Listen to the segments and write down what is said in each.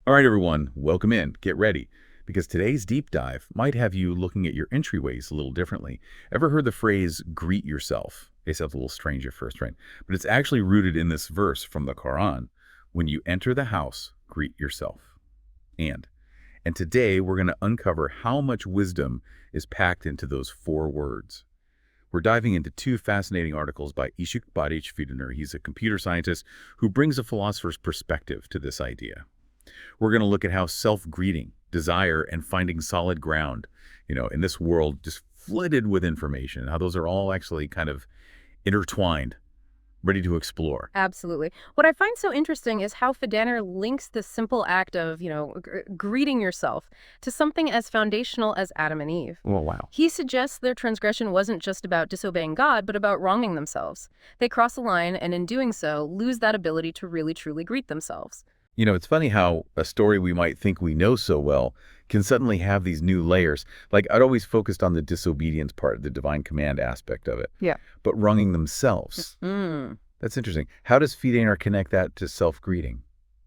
All right, everyone, welcome in. Get ready, because today's deep dive might have you looking at your entryways a little differently. Ever heard the phrase, greet yourself? It sounds a little strange at first, right? But it's actually rooted in this verse from the Quran. When you enter the house, greet yourself. And today we're going to uncover how much wisdom is packed into those 4 words. We're diving into 2 fascinating articles by Jacques Lacan. He's a computer scientist who brings a philosopher's perspective to this idea. We're going to look at how self-greeting, desire, and finding solid ground, in this world just flooded with information, how those are all actually kind of intertwined, ready to explore. Absolutely. What I find so interesting is how Federer links the simple act of, greeting yourself to something as foundational as Adam and Eve. Oh, wow. He suggests their transgression wasn't just about disobeying God, but about wronging themselves. They cross the line and in doing so, lose that ability to really, truly greet themselves. It's funny how a story we might think we know so well can suddenly have these new layers. Like, I'd always focused on the disobedience part, the divine command aspect of it. Yeah. But wronging themselves. That's interesting. How does Federer connect that to self-greeting?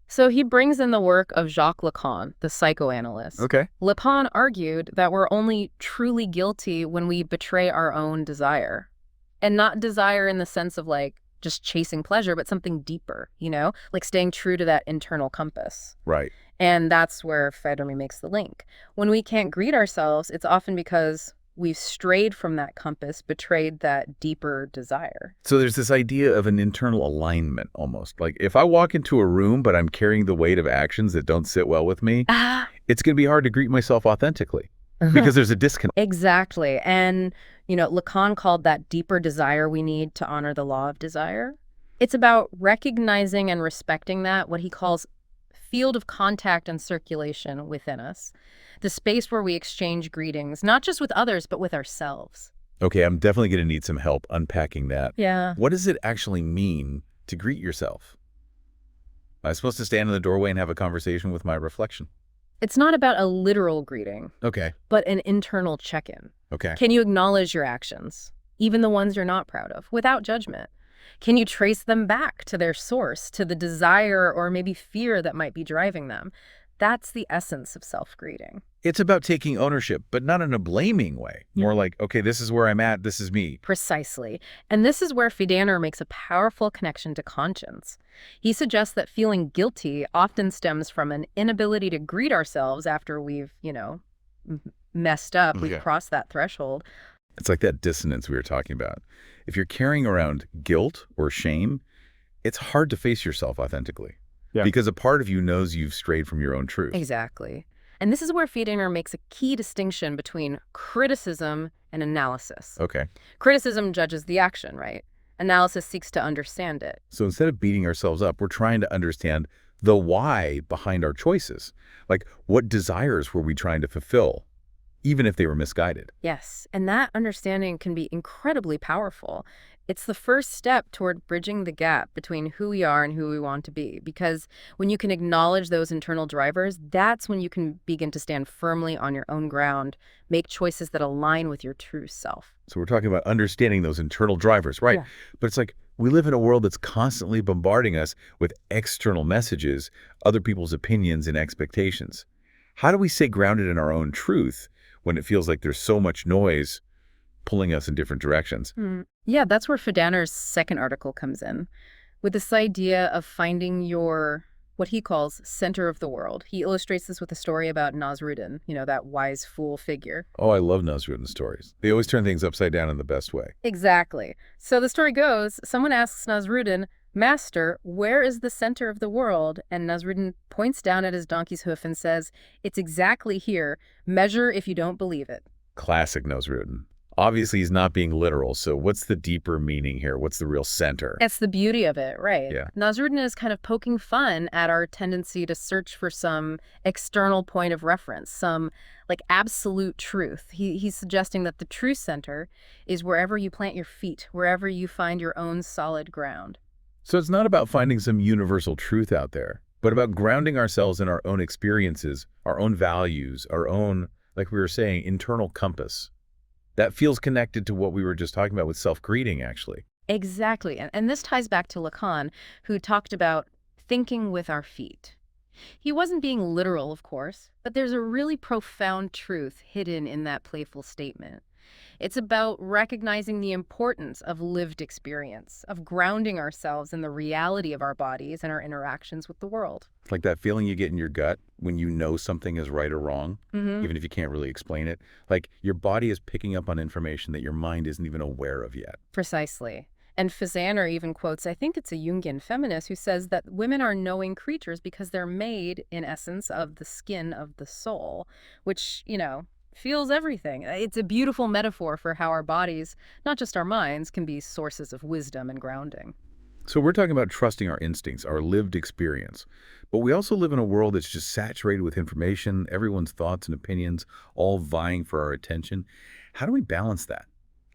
So he brings in the work of Jacques Lacan, the psychoanalyst. Okay. Lacan argued that we're only truly guilty when we betray our own desire. And not desire in the sense of just chasing pleasure, but something deeper, like staying true to that internal compass. Right. And that's where Federer makes the link. When we can't greet ourselves, it's often because we've strayed from that compass, betrayed that deeper desire. So there's this idea of an internal alignment almost. Like, if I walk into a room, but I'm carrying the weight of actions that don't sit well with me, it's going to be hard to greet myself authentically because there's a disconnect. Exactly. And Lacan called that deeper desire we need to honor the law of desire. It's about recognizing and respecting that, what he calls field of contact and circulation within us, the space where we exchange greetings, not just with others, but with ourselves. Okay, I'm definitely going to need some help unpacking that. Yeah. What does it actually mean to greet yourself? Am I supposed to stand in the doorway and have a conversation with my reflection? It's not about a literal greeting, Okay. but an internal check-in. Okay. Can you acknowledge your actions, even the ones you're not proud of, without judgment? Can you trace them back to their source, to the desire or maybe fear that might be driving them? That's the essence of self-greeting. It's about taking ownership, but not in a blaming way. More like, okay, this is where I'm at, this is me. Precisely. And this is where Federer makes a powerful connection to conscience. He suggests that feeling guilty often stems from an inability to greet ourselves after we've, messed up, we've crossed that threshold. It's like that dissonance we were talking about. If you're carrying around guilt or shame, it's hard to face yourself authentically. Yeah. Because a part of you knows you've strayed from your own truth. Exactly. And this is where Federer makes a key distinction between criticism and analysis. Okay. Criticism judges the action, right? Analysis seeks to understand it. So instead of beating ourselves up, we're trying to understand the why behind our choices. Like, what desires were we trying to fulfill, even if they were misguided? Yes, and that understanding can be incredibly powerful. It's the first step toward bridging the gap between who we are and who we want to be. Because when you can acknowledge those internal drivers, that's when you can begin to stand firmly on your own ground, make choices that align with your true self. So we're talking about understanding those internal drivers, right? Yeah. But it's like we live in a world that's constantly bombarding us with external messages, other people's opinions and expectations. How do we stay grounded in our own truth when it feels like there's so much noise pulling us in different directions? Yeah, that's where Federer's second article comes in, with this idea of finding your, what he calls, center of the world. He illustrates this with a story about Nasreddin, that wise fool figure. Oh, I love Nasreddin stories. They always turn things upside down in the best way. Exactly. So the story goes, someone asks Nasreddin, "Master, where is the center of the world?" And Nasreddin points down at his donkey's hoof and says, "It's exactly here. Measure if you don't believe it." Classic Nasreddin. Obviously, he's not being literal, so what's the deeper meaning here? What's the real center? That's the beauty of it, right? Yeah. Nasreddin is kind of poking fun at our tendency to search for some external point of reference, some absolute truth. He's suggesting that the true center is wherever you plant your feet, wherever you find your own solid ground. So it's not about finding some universal truth out there, but about grounding ourselves in our own experiences, our own values, our own, like we were saying, internal compass. That feels connected to what we were just talking about with self-greeting, actually. Exactly. And this ties back to Lacan, who talked about thinking with our feet. He wasn't being literal, of course, but there's a really profound truth hidden in that playful statement. It's about recognizing the importance of lived experience, of grounding ourselves in the reality of our bodies and our interactions with the world. It's like that feeling you get in your gut when you know something is right or wrong, Hmm. even if you can't really explain it. Like your body is picking up on information that your mind isn't even aware of yet. Precisely. And Fazaner even quotes, I think it's a Jungian feminist, who says that women are knowing creatures because they're made, in essence, of the skin of the soul, which, feels everything. It's a beautiful metaphor for how our bodies, not just our minds, can be sources of wisdom and grounding. So we're talking about trusting our instincts, our lived experience. But we also live in a world that's just saturated with information, everyone's thoughts and opinions, all vying for our attention. How do we balance that?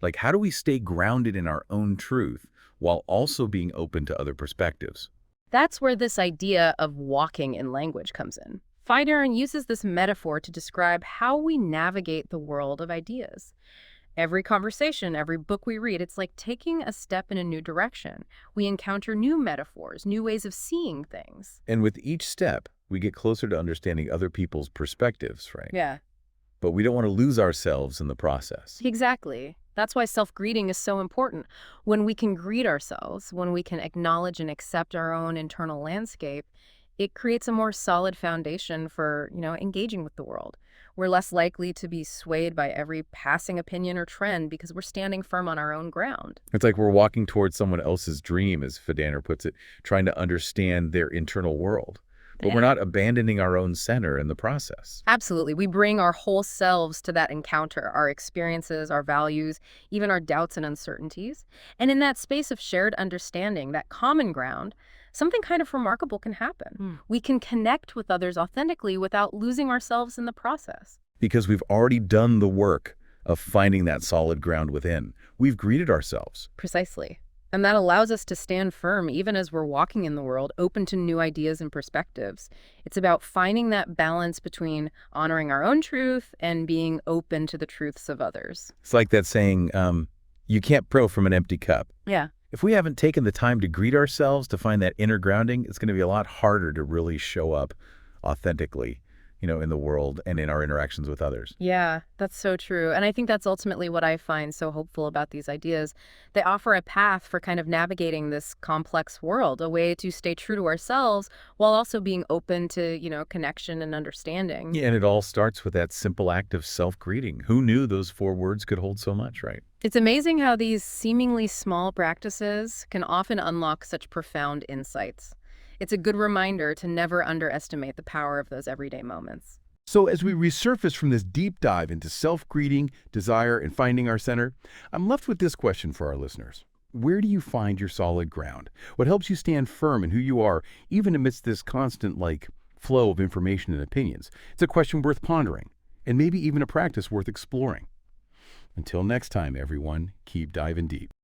Like, how do we stay grounded in our own truth while also being open to other perspectives? That's where this idea of walking in language comes in. Feideran uses this metaphor to describe how we navigate the world of ideas. Every conversation, every book we read, it's like taking a step in a new direction. We encounter new metaphors, new ways of seeing things. And with each step, we get closer to understanding other people's perspectives, right? Yeah, But we don't want to lose ourselves in the process. exactly. That's why self-greeting is so important. When we can greet ourselves, when we can acknowledge and accept our own internal landscape, it creates a more solid foundation for, engaging with the world. We're less likely to be swayed by every passing opinion or trend because we're standing firm on our own ground. It's like we're walking towards someone else's dream, as Fadaner puts it, trying to understand their internal world. But we're Yeah. not abandoning our own center in the process. Absolutely. We bring our whole selves to that encounter, our experiences, our values, even our doubts and uncertainties. And in that space of shared understanding, that common ground, something kind of remarkable can happen. We can connect with others authentically without losing ourselves in the process. Because we've already done the work of finding that solid ground within. We've greeted ourselves. Precisely. And that allows us to stand firm even as we're walking in the world, open to new ideas and perspectives. It's about finding that balance between honoring our own truth and being open to the truths of others. It's like that saying, you can't pour from an empty cup. Yeah. If we haven't taken the time to greet ourselves, to find that inner grounding, it's going to be a lot harder to really show up authentically, in the world and in our interactions with others. Yeah, that's so true. And I think that's ultimately what I find so hopeful about these ideas. They offer a path for kind of navigating this complex world, a way to stay true to ourselves while also being open to, connection and understanding. Yeah, and it all starts with that simple act of self-greeting. Who knew those 4 words could hold so much, right? It's amazing how these seemingly small practices can often unlock such profound insights. It's a good reminder to never underestimate the power of those everyday moments. So as we resurface from this deep dive into self-greeting, desire, and finding our center, I'm left with this question for our listeners. Where do you find your solid ground? What helps you stand firm in who you are, even amidst this constant, flow of information and opinions? It's a question worth pondering, and maybe even a practice worth exploring. Until next time, everyone, keep diving deep.